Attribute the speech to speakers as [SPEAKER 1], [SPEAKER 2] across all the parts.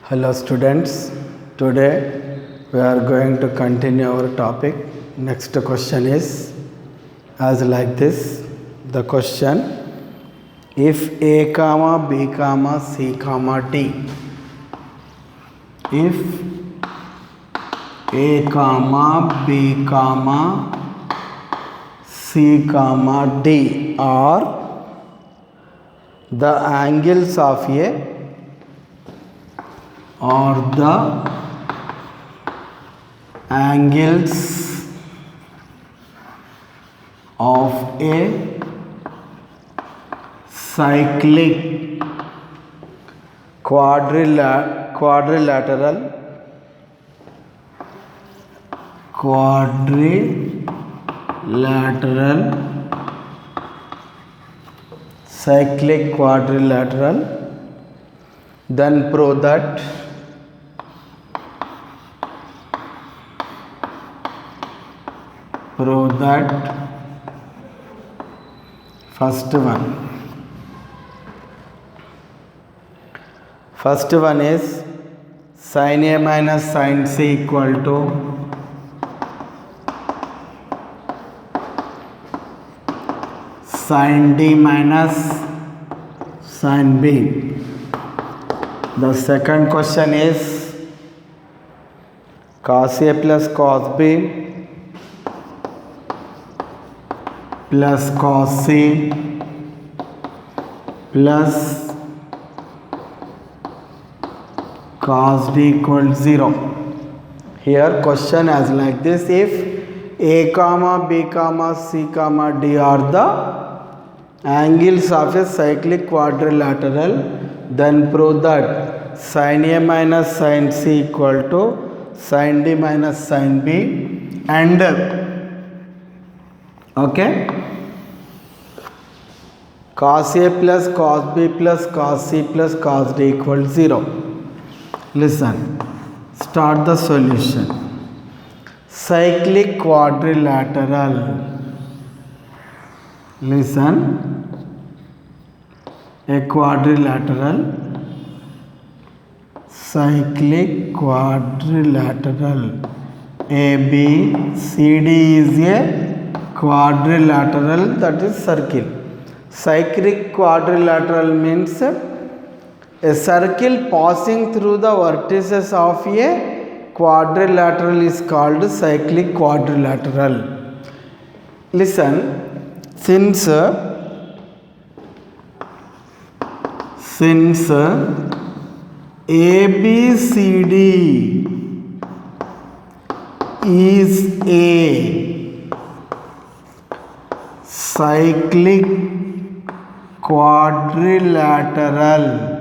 [SPEAKER 1] Hello students, today we are going to continue our topic. Next question is as like this. The question, if A comma B comma C comma D, if A comma B comma C comma D are the angles of A or the angles of a cyclic quadrilateral cyclic quadrilateral, then prove that first one is sin A minus sin C equal to sin D minus sin B. The second question is cos A plus cos B plus cos C plus cos D equals 0. Here question as like this, if A comma B comma C comma D are the angles of a cyclic quadrilateral, then prove that sin A minus sin C equal to sin D minus sin B and okay, cos A plus cos B plus cos C plus cos D equals 0. Listen, start the solution. Cyclic quadrilateral. Listen, a quadrilateral, cyclic quadrilateral. ABCD is a quadrilateral, that is circle. Cyclic quadrilateral means a circle passing through the vertices of a quadrilateral is called cyclic quadrilateral. Listen, since ABCD is a cyclic quadrilateral,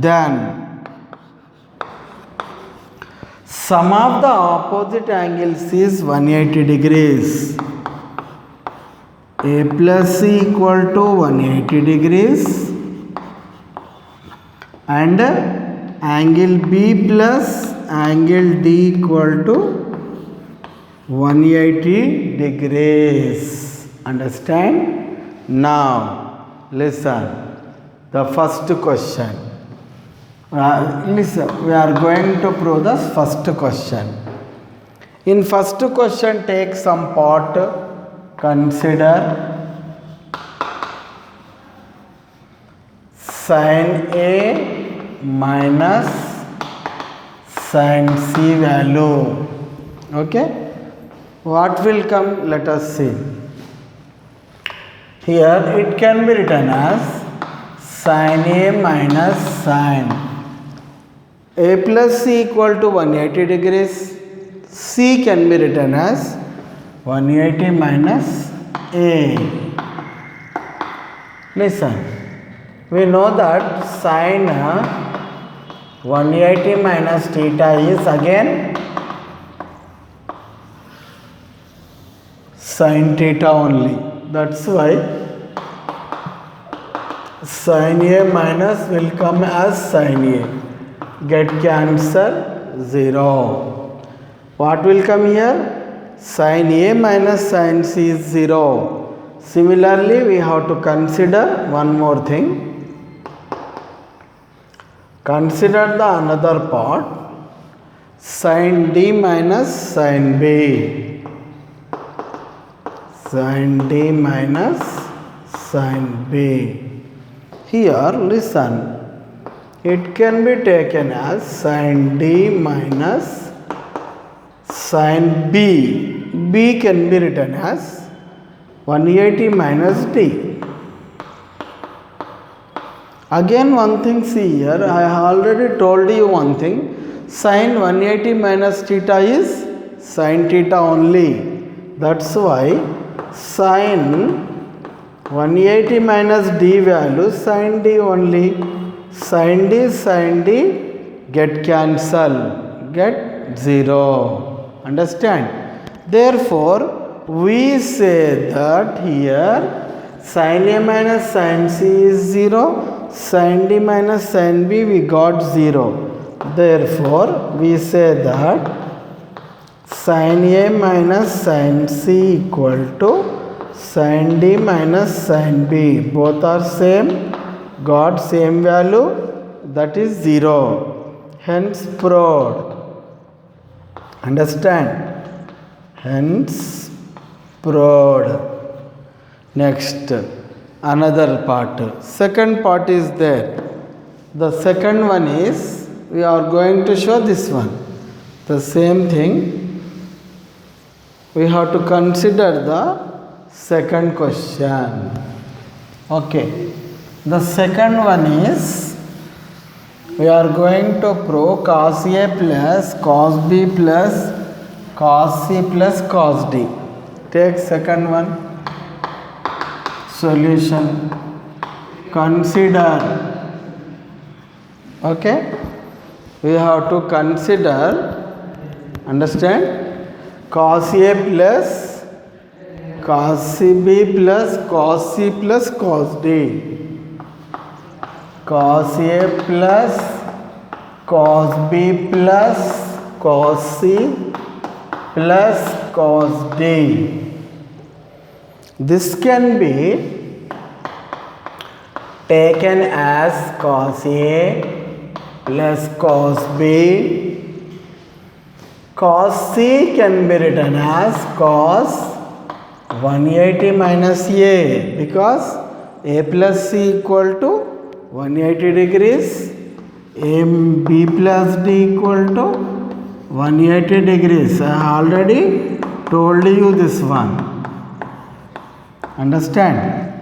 [SPEAKER 1] then sum of the opposite angles is 180 degrees. A plus C equal to 180 degrees and angle B plus angle D equal to 180 degrees. Understand? Now listen, the first question. Listen, we are going to prove the first question. In first question, take some part. Consider sin A minus sin C value. Okay, what will come? Let us see. Here it can be written as sin A minus sin A plus C equal to 180 degrees. C can be written as 180 minus A. Listen, we know that sin 180 minus theta is again sin theta only. That's why sin A minus will come as sin A. Get cancel 0. What will come here? Sin A minus sin C is 0. Similarly, we have to consider one more thing. Consider the another part, sin D minus sin B. Sin D minus sin B. Here, listen. It can be taken as sin D minus sin B. B can be written as 180 minus D. Again one thing, see here, I have already told you one thing. Sin 180 minus theta is sin theta only. That's why sin 180 minus D value sin D only. Sin D get cancel, get 0. Understand? Therefore, we say that here sin A minus sin C is 0, sin D minus sin B we got 0. Therefore, we say that sin A minus sin C equal to sin D minus sin B. Both are same. Got same value, that is 0. Hence proved. Understand? Hence proved. Next, another part. Second part is there. The second one is, we are going to show this one. The same thing. We have to consider the second question. Okay. The second one is, we are going to prove cos A plus cos B plus cos C plus cos D. Take second one. Solution. Consider. Okay. We have to consider, understand, cos A plus cos B plus cos C plus cos D. Cos A plus cos B plus cos C plus cos D. This can be taken as cos A plus cos B. Cos C can be written as cos 180 minus A, because A plus C equal to 180 degrees, B plus D equal to 180 degrees. I already told you this one. Understand?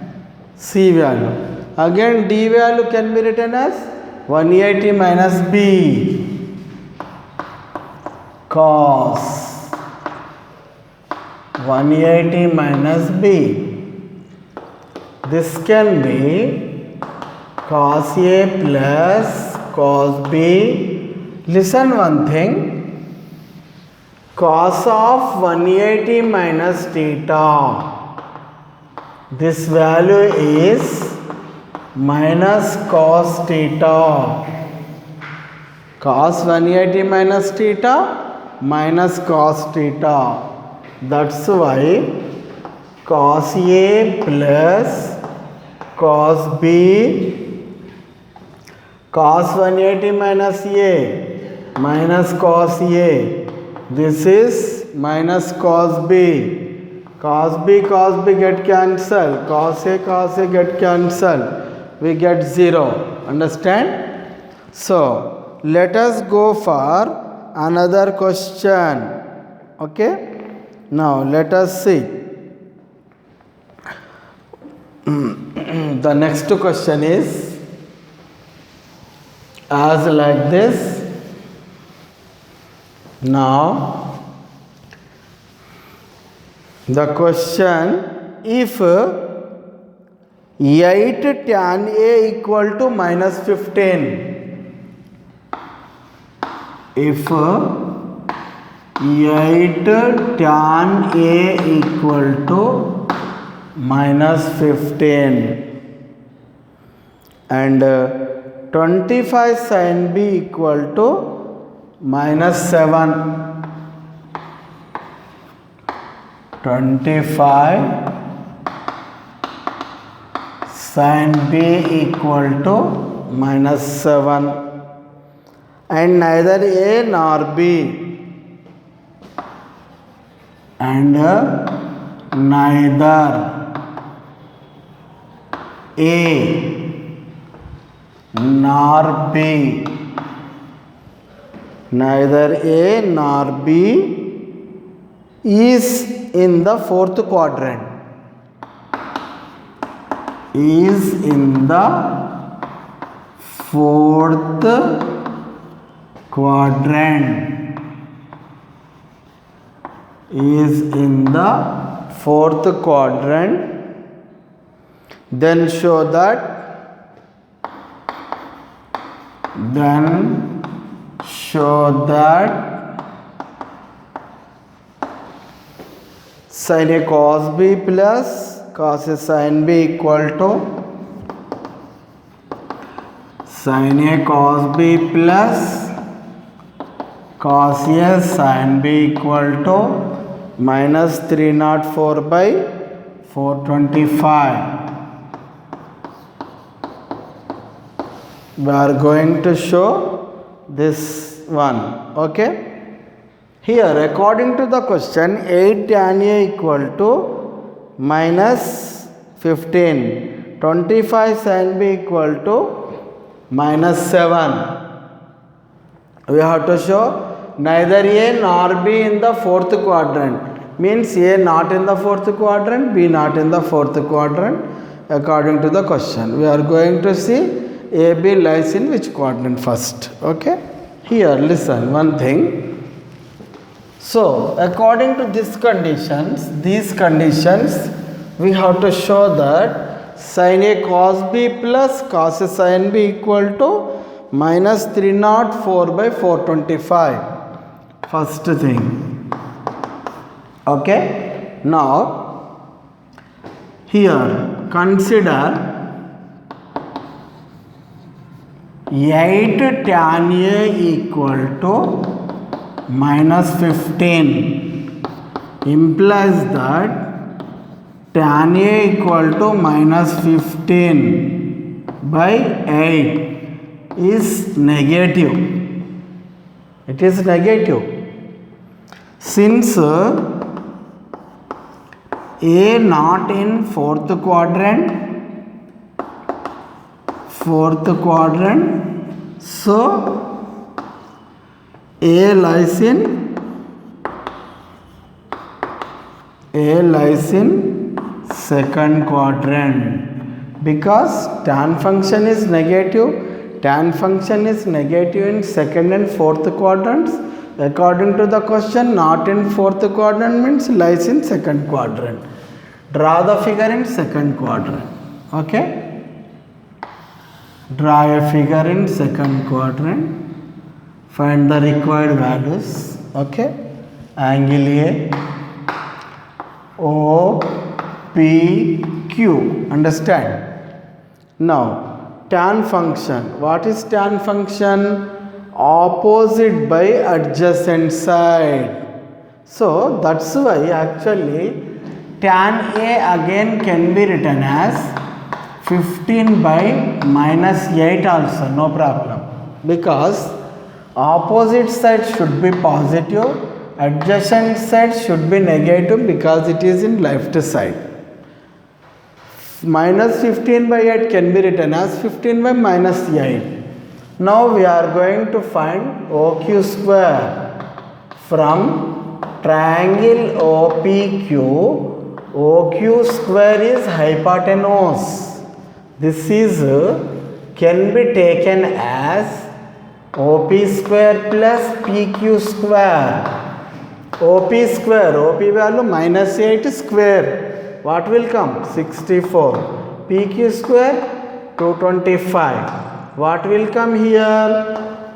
[SPEAKER 1] C value. Again D value can be written as 180 minus B cos 180 minus B. This can be cos A plus cos B. Listen one thing. Cos of 180 minus theta. This value is minus cos theta. Cos 180 minus theta minus cos theta. That's why cos A plus cos B, cos 180 minus A minus cos A. This is minus cos B. Cos B get cancelled. Cos A get cancelled. We get 0. Understand? So, let us go for another question. Okay? Now, let us see. The next question is as like this. Now, the question, if 8 tan A equal to minus 15. If 8 tan A equal to minus 15 and 25 sin B equal to minus 7. 25 sin B equal to -7, and neither A nor B, and neither A nor B, neither A nor B is in the fourth quadrant, is in the fourth quadrant, is in the fourth quadrant, then show that sin A cos B plus cos A sin B equal to sin A cos B plus cos A sin B equal to -304 by 425. We are going to show this one. Okay, here according to the question, 8 tan A equal to -15, 25 sin B equal to -7. We have to show neither A nor B in the fourth quadrant, means A not in the fourth quadrant, B not in the fourth quadrant according to the question. We are going to see AB lies in which quadrant first. Okay, here listen one thing. So according to these conditions, we have to show that sin A cos B plus cos A sin B equal to -304 by 425. First thing. Okay, now here consider 8 tan A equal to -15, implies that tan A equal to -15 by 8 is negative. It is negative. Since A not in fourth quadrant, so A lies in second quadrant, because tan function is negative. Tan function is negative in second and fourth quadrants. According to the question, not in fourth quadrant means lies in second quadrant. Draw the figure in second quadrant. Okay, draw a figure in second quadrant. Find the required values. Okay, angle A, O, P, Q. Understand? Now tan function. What is tan function? Opposite by adjacent side. So that's why actually tan A again can be written as 15 by -8 also, no problem, because opposite side should be positive, adjacent side should be negative because it is in left side. -15 by 8 can be written as 15 by -8. Now we are going to find OQ square from triangle OPQ. OQ square is hypotenuse. This is can be taken as OP square plus PQ square. OP square, OP value -8 square. What will come? 64. PQ square 225. What will come here?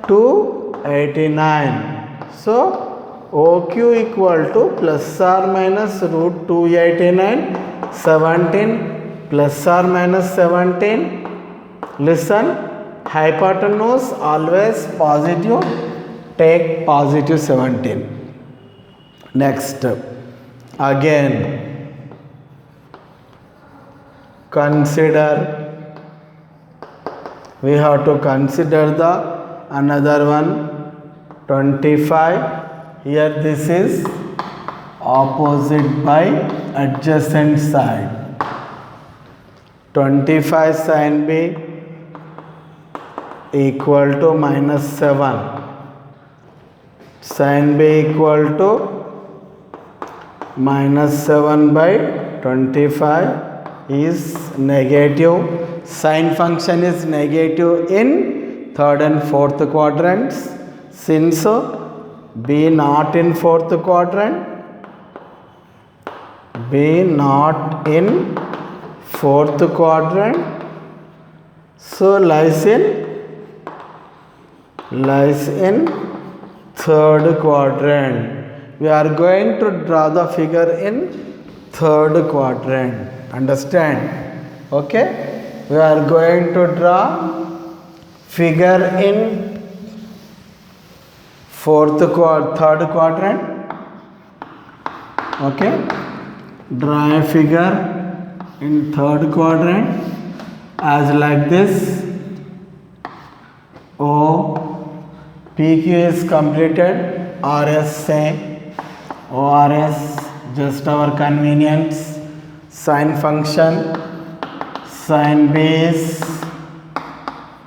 [SPEAKER 1] 289. So OQ equal to plus or minus root 289, 17 plus or minus 17. Listen, hypotenuse always positive, take positive 17. Next, again consider We have to consider the another one 25. Here this is opposite by adjacent side. 25 sin B equal to -7. Sin B equal to -7 by 25 is negative. Sin function is negative in third and fourth quadrants. Since B not in fourth quadrant, B not in fourth quadrant, so lies in third quadrant. We are going to draw the figure in third quadrant. Understand? Okay? We are going to draw figure in third quadrant. Okay? Draw a figure in third quadrant as like this. O PQ is completed. RS same. ORS just our convenience. Sin function sin B is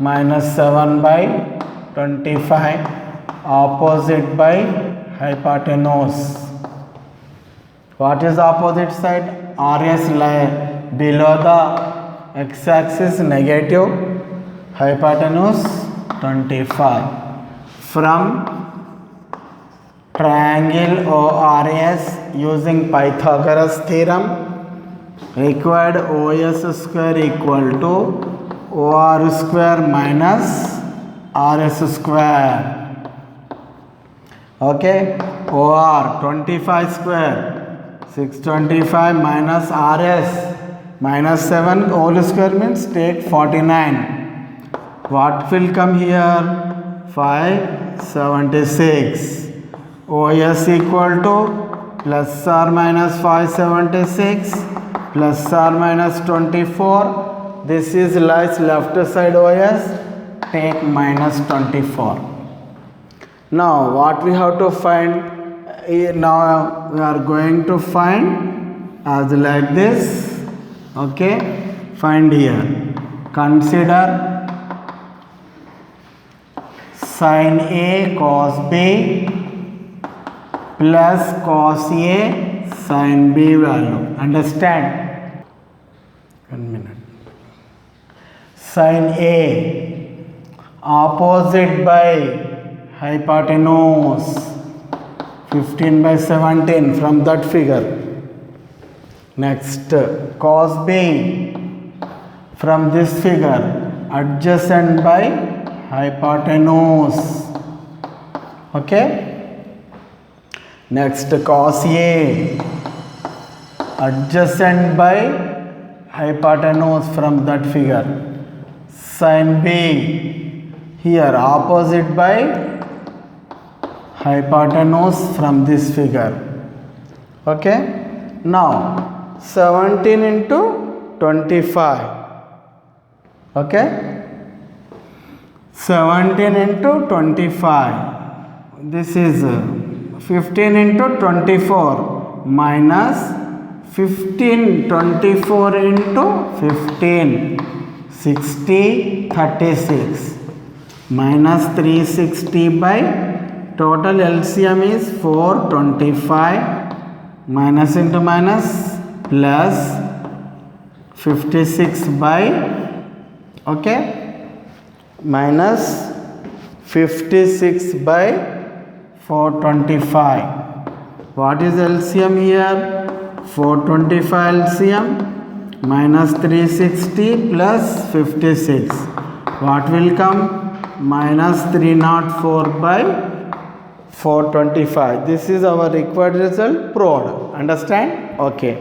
[SPEAKER 1] -7 by 25 opposite by hypotenuse. What is opposite side? RS lie below the x-axis negative, hypotenuse 25. From triangle ORS using Pythagoras theorem, required OS square equal to OR square minus RS square. Okay, OR 25 square 625 minus RS -7 whole square means take 49. What will come here? 576. OS equal to plus or minus 576 plus or minus 24. This is lies left side OS. Take -24. Now what we have to find? Now we are going to find as like this. Okay, find here. Consider sin A cos B plus cos A sin B value. Understand? 1 minute. Sin A opposite by hypotenuse 15 by 17 from that figure. Next cos B from this figure adjacent by hypotenuse. Okay. Next cos A adjacent by hypotenuse from that figure. Sin B here opposite by hypotenuse from this figure. Okay. Now 17 into 25. Okay. 17 into 25. This is 15 into 24 minus 15 24 into 15 60 36 minus 360 by total LCM is 425 minus into minus plus 56 by okay minus 56 by 425. What is LCM here? 425 LCM minus 360 plus 56. What will come? Minus 304 by 425. This is our required result proved. Understand? Okay.